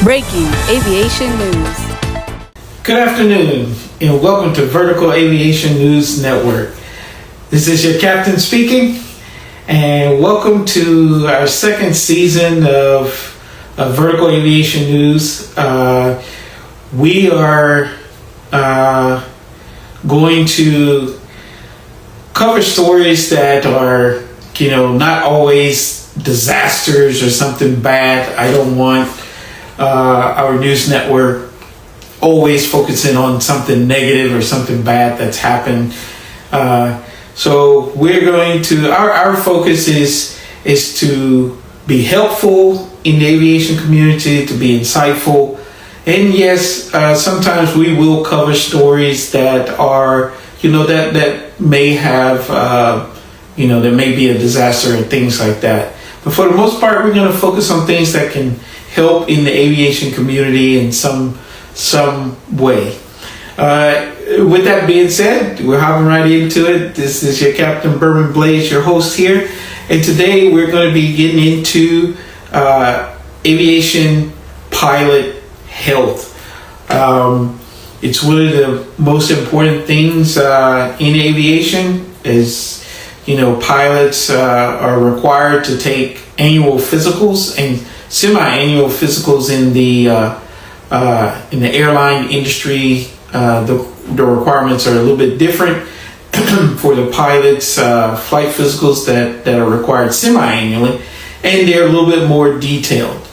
Breaking aviation news. Good afternoon and welcome to Vertical Aviation News Network. This is your captain speaking, and welcome to our second season of Vertical Aviation News. We are going to cover stories that are, not always disasters or something bad. I don't want our news network always focusing on something negative or something bad that's happened. So we're going to, our focus is to be helpful in the aviation community, to be insightful. And yes, sometimes we will cover stories that are, that may have, there may be a disaster and things like that. But for the most part, we're going to focus on things that can help in the aviation community in some way. With that being said, we're hopping right into it. This is your Captain Bermun Blaze, your host here. And today we're going to be getting into aviation pilot health. It's one of the most important things in aviation is, pilots are required to take annual physicals and semi-annual physicals in the airline industry. The requirements are a little bit different for the pilots. Flight physicals that are required semi-annually, and they're a little bit more detailed.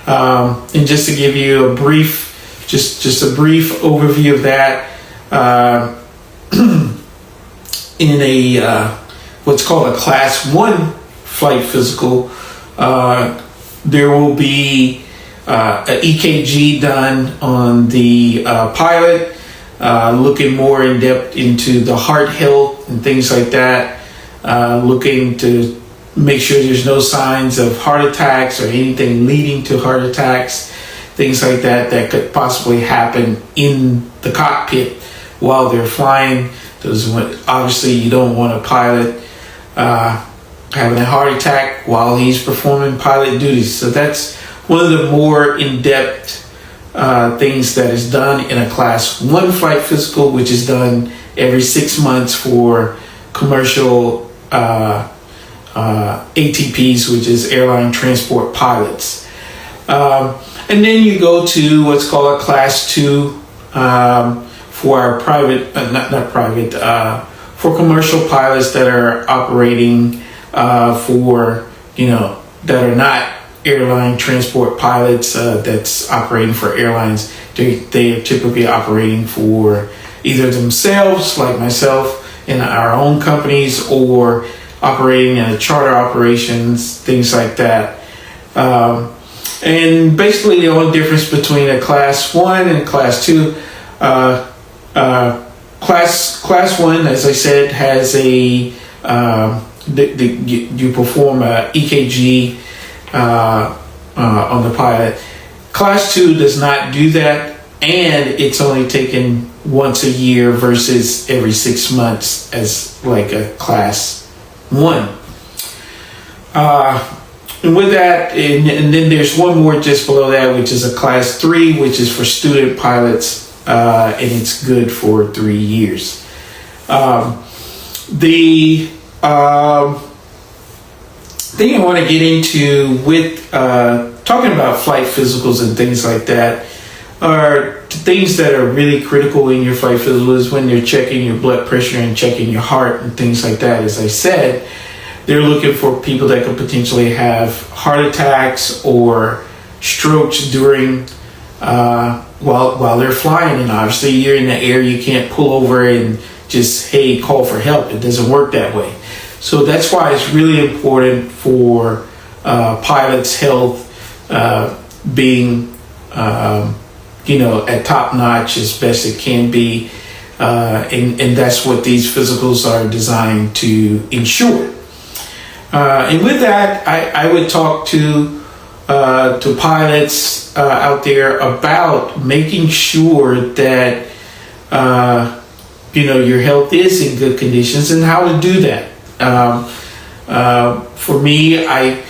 And just to give you a brief, just a brief overview of that, in a what's called a Class 1 flight physical, there will be an EKG done on the pilot, looking more in depth into the heart health and things like that, looking to make sure there's no signs of heart attacks or anything leading to heart attacks, things like that could possibly happen in the cockpit while they're flying. Obviously, you don't want a pilot having a heart attack while he's performing pilot duties. So that's one of the more in-depth things that is done in a Class 1 flight physical, which is done every 6 months for commercial ATPs, which is airline transport pilots. And then you go to what's called a Class 2 for our private, for commercial pilots that are operating for, that are not airline transport pilots that's operating for airlines. They are typically operating for either themselves, like myself, in our own companies, or operating in a charter operations, things like that. And basically the only difference between a Class 1 and Class 2, Class 1, as I said, has a you perform a EKG on the pilot. Class 2 does not do that, and it's only taken once a year versus every 6 months as like a Class 1. And with that, and then there's one more just below that, which is a Class 3, which is for student pilots, and it's good for 3 years. The thing I want to get into with talking about flight physicals and things like that are things that are really critical in your flight physical is when they're checking your blood pressure and checking your heart and things like that. As I said, they're looking for people that could potentially have heart attacks or strokes during while they're flying. And obviously you're in the air, you can't pull over and just, hey, call for help. It doesn't work that way. So that's why it's really important for pilots' health being, at top notch as best it can be. And that's what these physicals are designed to ensure. And with that, I would talk to pilots out there about making sure that your health is in good conditions and how to do that. For me, I've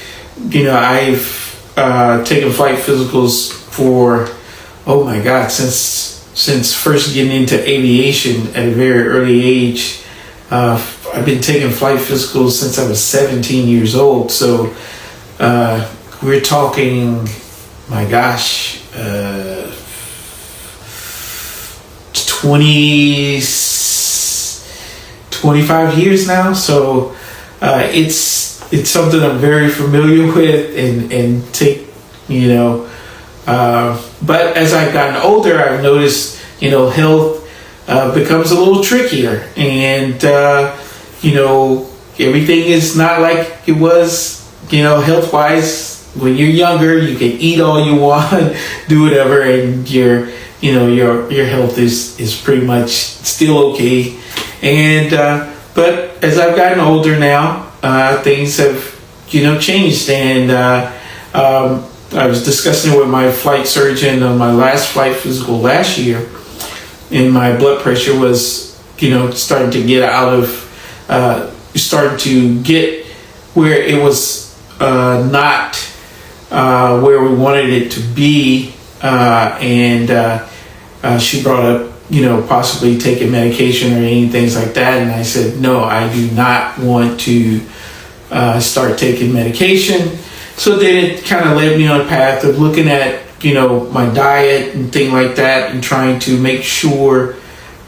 taken flight physicals for, oh my God, since first getting into aviation at a very early age. I've been taking flight physicals since I was 17 years old. So we're talking, my gosh, 25 years now. So it's something I'm very familiar with and take, but as I've gotten older, I've noticed, health becomes a little trickier, and everything is not like it was, health wise. When you're younger, you can eat all you want, do whatever, and your health is pretty much still okay. And but as I've gotten older now, things have changed, and I was discussing it with my flight surgeon on my last flight physical last year, and my blood pressure was starting to get starting to get where it was not where we wanted it to be, and she brought up possibly taking medication or any things like that, and I said no, I do not want to start taking medication. So then it kind of led me on a path of looking at my diet and thing like that, and trying to make sure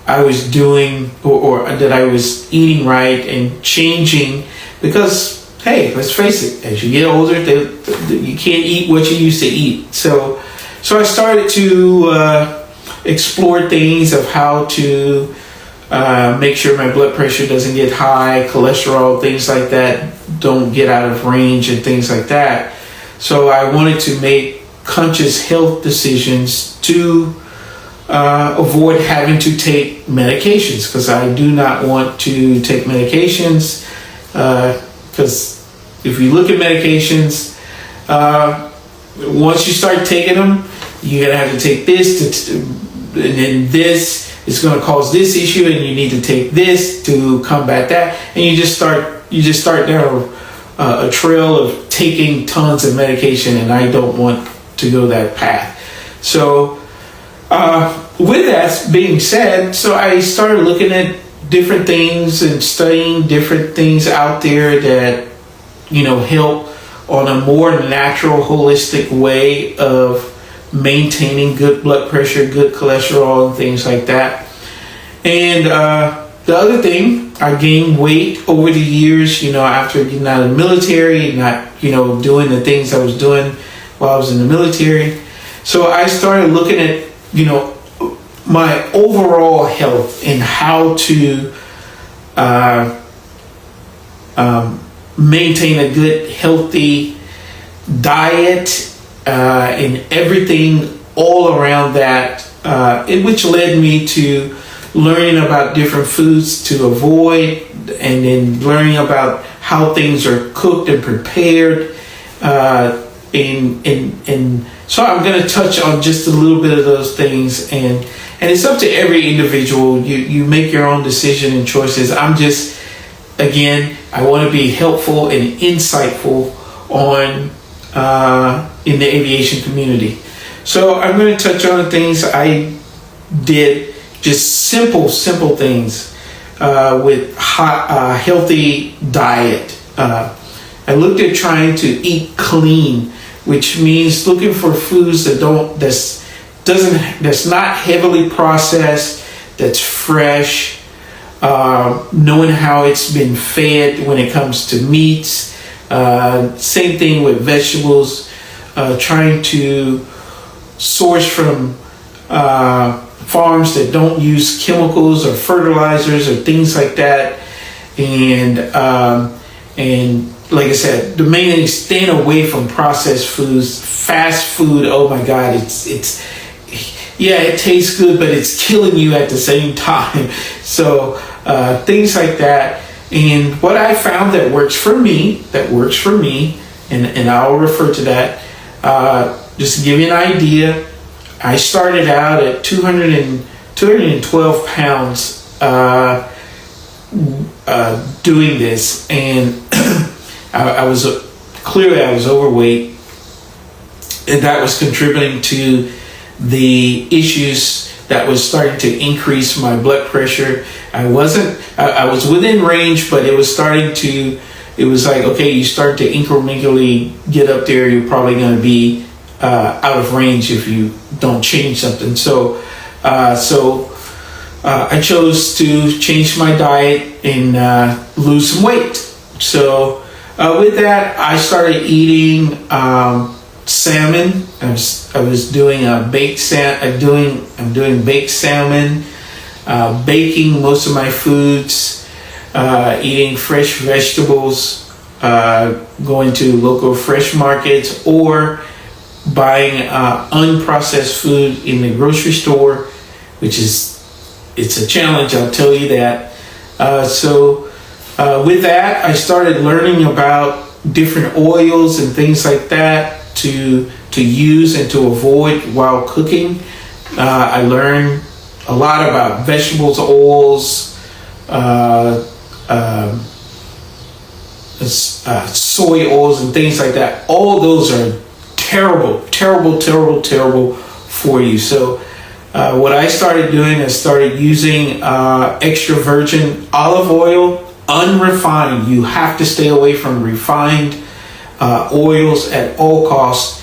I was doing or that I was eating right and changing, because hey, let's face it, as you get older, you can't eat what you used to eat. So I started to explore things of how to make sure my blood pressure doesn't get high, cholesterol, things like that don't get out of range, and things like that. So I wanted to make conscious health decisions to avoid having to take medications, because I do not want to take medications, because if you look at medications, once you start taking them, you're going to have to take this and then this is going to cause this issue, and you need to take this to combat that, and you just start down a trail of taking tons of medication, and I don't want to go that path. So with that being said, so I started looking at different things and studying different things out there that help on a more natural, holistic way of maintaining good blood pressure, good cholesterol, and things like that. And the other thing, I gained weight over the years, after getting out of the military, not, doing the things I was doing while I was in the military. So I started looking at, my overall health and how to maintain a good, healthy diet, and everything all around that, which led me to learning about different foods to avoid, and then learning about how things are cooked and prepared. And so I'm going to touch on just a little bit of those things, and it's up to every individual. You make your own decision and choices. I'm just, again, I want to be helpful and insightful on in the aviation community. So I'm going to touch on the things I did, just simple things with healthy diet. I looked at trying to eat clean, which means looking for foods that's not heavily processed, that's fresh, knowing how it's been fed when it comes to meats. Same thing with vegetables, trying to source from farms that don't use chemicals or fertilizers or things like that. And like I said, the main thing is staying away from processed foods. Fast food, oh my God, it tastes good, but it's killing you at the same time. So things like that. And what I found that works for me, and I'll refer to that, just to give you an idea, I started out at 212 pounds doing this, and I was overweight, and that was contributing to the issues that was starting to increase my blood pressure. I was within range, but it was like, okay, you start to incrementally get up there, you're probably going to be out of range if you don't change something. So I chose to change my diet and lose some weight. So with that, I started eating salmon. I was doing baked salmon. I'm doing baked salmon, baking most of my foods, eating fresh vegetables, going to local fresh markets, or buying unprocessed food in the grocery store, which it's a challenge, I'll tell you that. With that, I started learning about different oils and things like that to use and to avoid while cooking. I learned a lot about vegetables, oils, soy oils and things like that. All those are terrible for you. So what I started doing, I started using extra virgin olive oil, unrefined. You have to stay away from refined oils at all costs.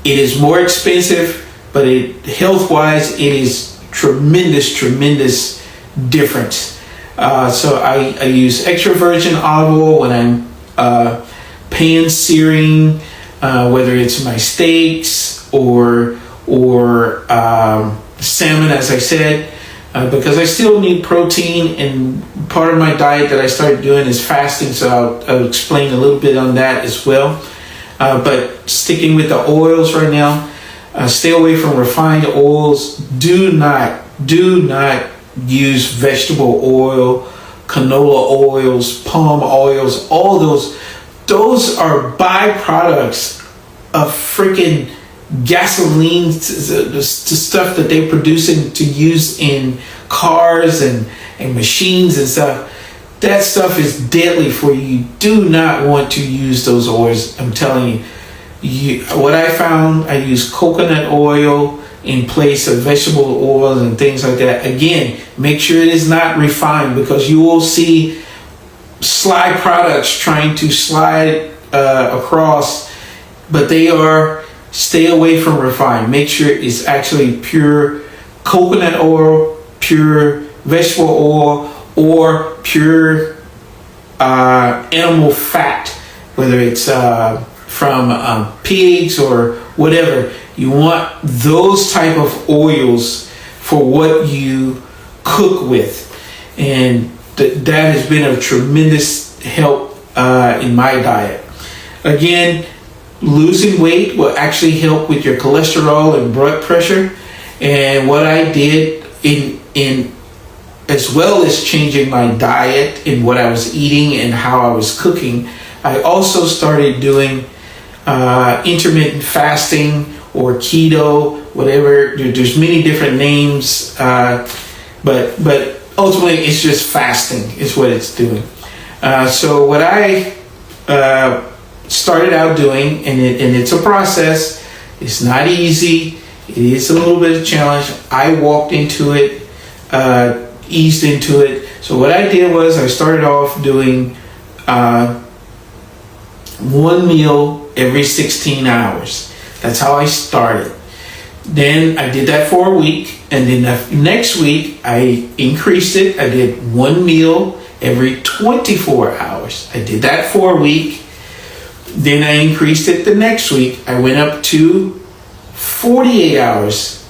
It is more expensive, but health-wise, it is tremendous difference. So I use extra virgin olive oil when I'm pan searing, whether it's my steaks or salmon, as I said, because I still need protein, and part of my diet that I started doing is fasting, so I'll explain a little bit on that as well. But sticking with the oils right now, stay away from refined oils. Do not use vegetable oil, canola oils, palm oils. All those are byproducts of freaking gasoline, the stuff that they're producing to use in cars and machines and stuff. That stuff is deadly for you. You do not want to use those oils. I'm telling you. What I found, I use coconut oil in place of vegetable oils and things like that. Again, make sure it is not refined, because you will see slide products trying to slide across, but stay away from refined. Make sure it's actually pure coconut oil, pure vegetable oil, or pure animal fat, whether it's from pigs or whatever. You want those type of oils for what you cook with, and that has been a tremendous help in my diet. Again, losing weight will actually help with your cholesterol and blood pressure. And what I did in as well as changing my diet and what I was eating and how I was cooking, I also started doing intermittent fasting or keto, whatever. There's many different names, but ultimately it's just fasting is what it's doing. So what I started out doing, and it's a process. It's not easy. It is a little bit of a challenge. I walked into it, eased into it. So what I did was I started off doing one meal every 16 hours. That's how I started. Then I did that for a week, and then the next week I increased it. I did one meal every 24 hours. I did that for a week. Then I increased it the next week. I went up to 48 hours,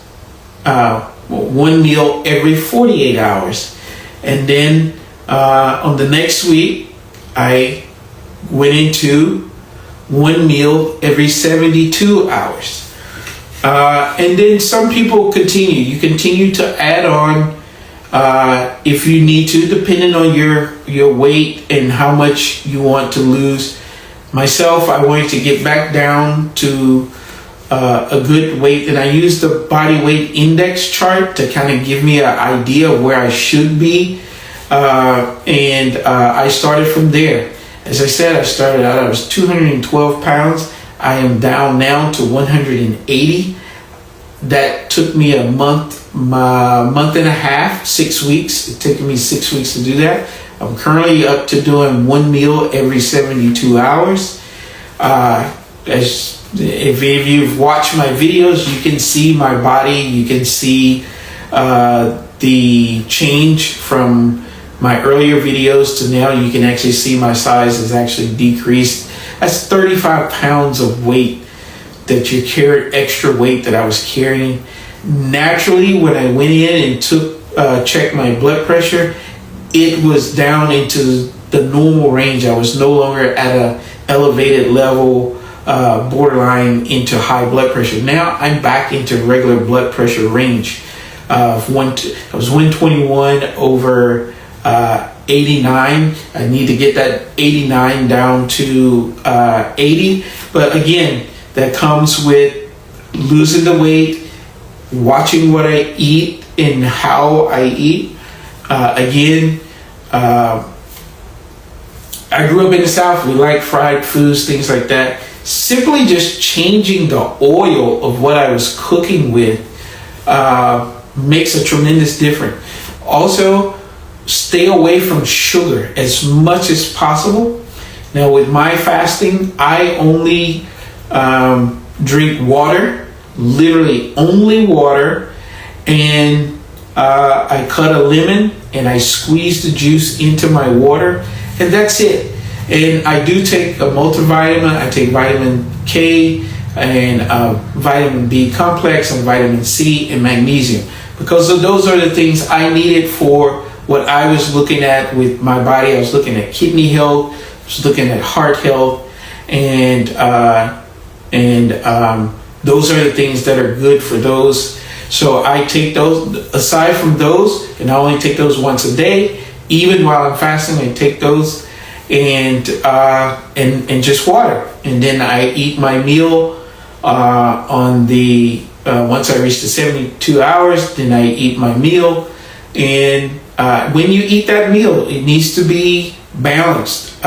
one meal every 48 hours. And then on the next week, I went into one meal every 72 hours. And then some people continue. You continue to add on if you need to, depending on your weight and how much you want to lose. Myself, I wanted to get back down to a good weight, and I used the body weight index chart to kind of give me an idea of where I should be, and I started from there. As I said, I started out, I was 212 pounds. I am down now to 180. That took me a month and a half, 6 weeks. It took me 6 weeks to do that. I'm currently up to doing one meal every 72 hours. If you've watched my videos, you can see my body. You can see the change from my earlier videos to now. You can actually see my size has actually decreased. That's 35 pounds of weight that you carried, extra weight that I was carrying. Naturally, when I went in and checked my blood pressure, it was down into the normal range. I was no longer at a elevated level, borderline into high blood pressure. Now I'm back into regular blood pressure range. I was 121 over 89. I need to get that 89 down to 80. But again, that comes with losing the weight, watching what I eat and how I eat. I grew up in the South. We like fried foods, things like that. Simply just changing the oil of what I was cooking with makes a tremendous difference. Also, stay away from sugar as much as possible. Now, with my fasting, I only drink water, literally only water, and I cut a lemon and I squeeze the juice into my water, and that's it. And I do take a multivitamin. I take vitamin K and vitamin B complex and vitamin C and magnesium, because those are the things I needed for what I was looking at with my body. I was looking at kidney health, I was looking at heart health, and those are the things that are good for those. So I take those. Aside from those, and I only take those once a day. Even while I'm fasting, I take those, and just water. And then I eat my meal on the once I reach the 72 hours. Then I eat my meal, and when you eat that meal, it needs to be balanced.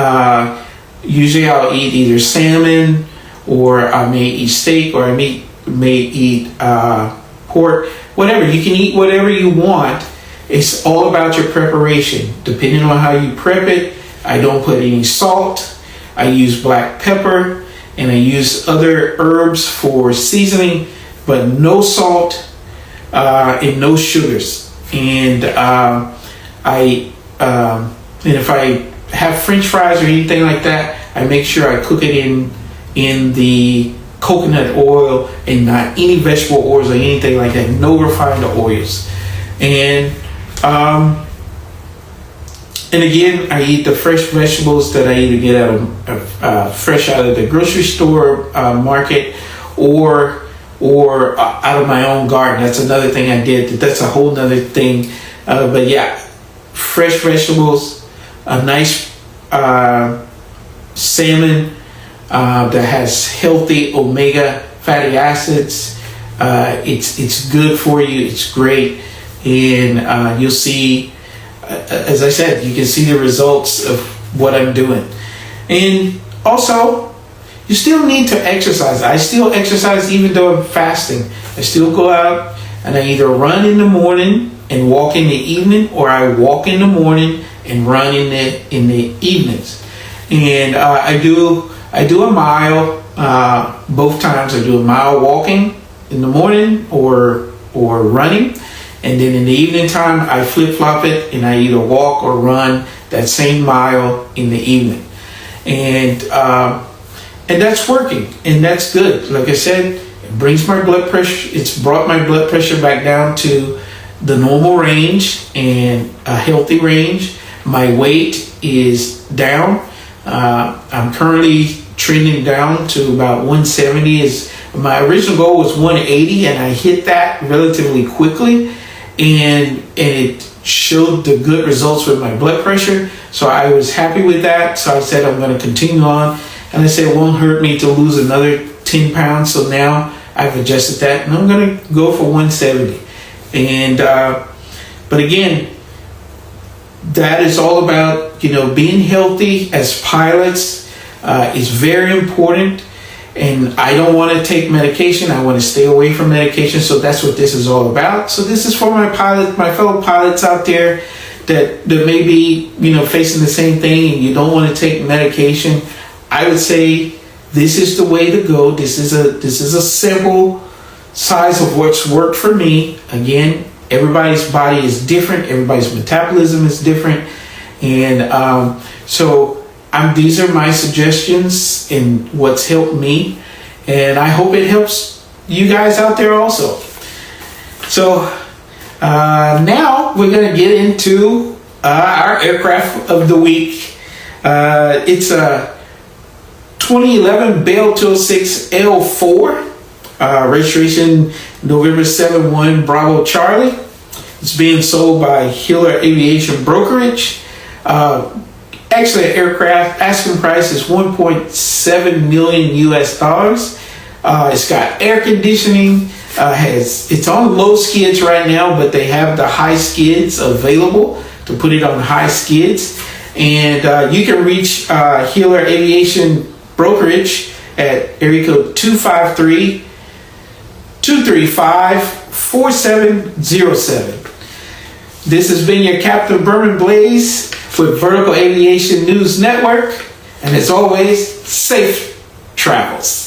Usually, I'll eat either salmon, or I may eat steak, or I may eat pork. Whatever, you can eat whatever you want. It's all about your preparation. Depending on how you prep it, I don't put any salt. I use black pepper, and I use other herbs for seasoning, but no salt and no sugars. And if I have French fries or anything like that, I make sure I cook it in the coconut oil and not any vegetable oils or anything like that. No refined oils. And again, I eat the fresh vegetables that I either get fresh out of the grocery store, market, or out of my own garden. That's another thing I did. That's a whole nother thing. But yeah, fresh vegetables, a nice salmon that has healthy omega fatty acids. It's good for you. It's great, and you'll see. As I said, you can see the results of what I'm doing. And also, you still need to exercise. I still exercise even though I'm fasting. I still go out and I either run in the morning and walk in the evening, or I walk in the morning and run in the evenings. And I do a mile both times. I do a mile walking in the morning or running. And then in the evening time, I flip-flop it, and I either walk or run that same mile in the evening. And that's working, and that's good. Like I said, it brings my blood pressure. It's brought my blood pressure back down to the normal range and a healthy range. My weight is down. I'm currently trending down to about 170. My original goal was 180, and I hit that relatively quickly. And it showed the good results with my blood pressure. So I was happy with that. So I said I'm going to continue on. And I said it won't hurt me to lose another 10 pounds. So now I've adjusted that, and I'm going to go for 170. And but again, that is all about being healthy as pilots is very important. and I don't want to take medication. I want to stay away from medication. So that's what this is all about. So this is for my fellow pilots out there that may be, facing the same thing and you don't want to take medication. I would say this is the way to go. This is a simple size of what's worked for me. Again, everybody's body is different. Everybody's metabolism is different. And these are my suggestions and what's helped me. And I hope it helps you guys out there also. So now we're going to get into our aircraft of the week. It's a 2011 Bell 206 L4, registration November 7-1 Bravo Charlie. It's being sold by Hiller Aviation Brokerage. Actually, an aircraft asking price is $1.7 million US. It's got air conditioning. It's on low skids right now, but they have the high skids available to put it on high skids. And you can reach Hiller Aviation Brokerage at area code 253-235-4707. This has been your Captain Bermun Blaze with Vertical Aviation News Network. And as always, safe travels.